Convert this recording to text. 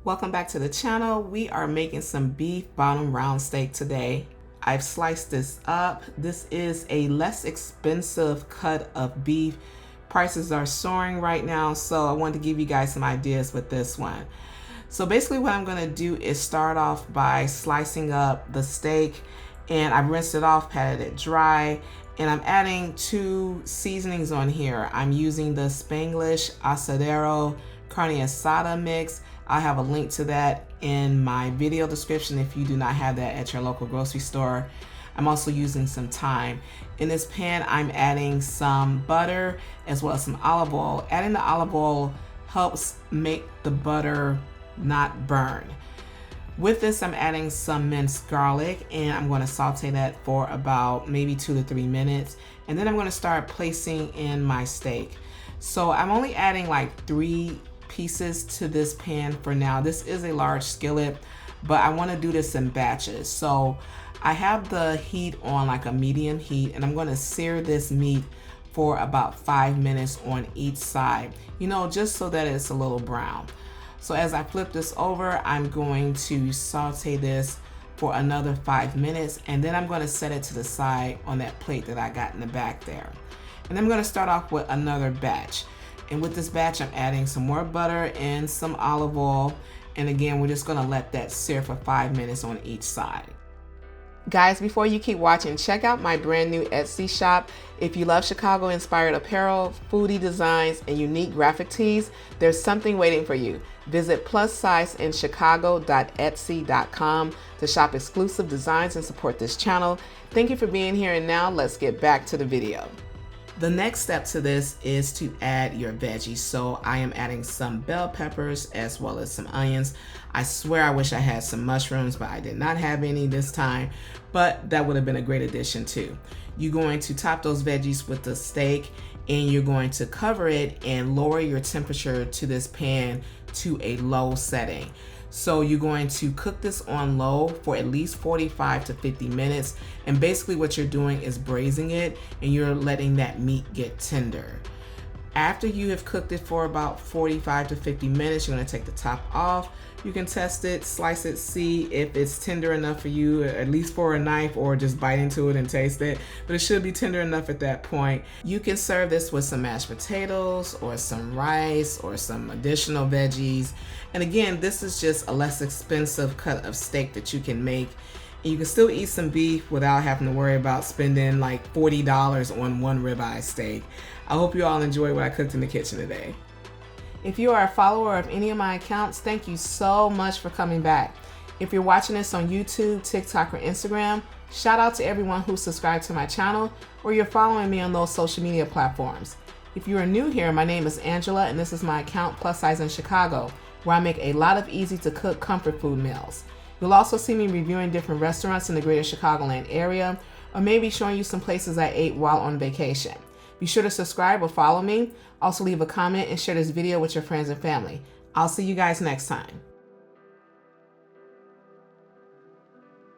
Welcome back to the channel. We are making some beef bottom round steak today. I've sliced this up. This is a less expensive cut of beef. Prices are soaring right now, so I wanted to give you guys some ideas with this one. So basically what I'm going to do is start off by slicing up the steak, and I've rinsed it off, patted it dry, and I'm adding 2 seasonings on here. I'm using the Spanglish Asadero Carne Asada mix. I have a link to that in my video description if you do not have that at your local grocery store. I'm also using some thyme. In this pan, I'm adding some butter as well as some olive oil. Adding the olive oil helps make the butter not burn. With this, I'm adding some minced garlic, and I'm going to saute that for about maybe 2 to 3 minutes. And then I'm going to start placing in my steak. So I'm only adding like 3 pieces to this pan for now. This is a large skillet, but I want to do this in batches. So I have the heat on like a medium heat, and I'm going to sear this meat for about 5 minutes on each side, just so that it's a little brown. So as I flip this over, I'm going to saute this for another 5 minutes, and then I'm going to set it to the side on that plate that I got in the back there. And I'm going to start off with another batch. And with this batch, I'm adding some more butter and some olive oil. And again, we're just going to let that sear for 5 minutes on each side. Guys, before you keep watching, check out my brand new Etsy shop. If you love Chicago-inspired apparel, foodie designs, and unique graphic tees, there's something waiting for you. Visit plussizeinchicago.etsy.com to shop exclusive designs and support this channel. Thank you for being here, and now let's get back to the video. The next step to this is to add your veggies. So I am adding some bell peppers as well as some onions. I swear I wish I had some mushrooms, but I did not have any this time, but that would have been a great addition too. You're going to top those veggies with the steak, and you're going to cover it and lower your temperature to this pan to a low setting. So you're going to cook this on low for at least 45 to 50 minutes. And basically what you're doing is braising it, and you're letting that meat get tender. After you have cooked it for about 45 to 50 minutes, you're going to take the top off. You can test it, slice it, see if it's tender enough for you, at least for a knife, or just bite into it and taste it. But it should be tender enough at that point. You can serve this with some mashed potatoes or some rice or some additional veggies. And again, this is just a less expensive cut of steak that you can make. And you can still eat some beef without having to worry about spending like $40 on one ribeye steak. I hope you all enjoyed what I cooked in the kitchen today. If you are a follower of any of my accounts, thank you so much for coming back. If you're watching this on YouTube, TikTok, or Instagram, shout out to everyone who subscribed to my channel, or you're following me on those social media platforms. If you are new here, my name is Angela, and this is my account Plus Size in Chicago, where I make a lot of easy to cook comfort food meals. You'll also see me reviewing different restaurants in the greater Chicagoland area, or maybe showing you some places I ate while on vacation. Be sure to subscribe or follow me. Also leave a comment and share this video with your friends and family. I'll see you guys next time.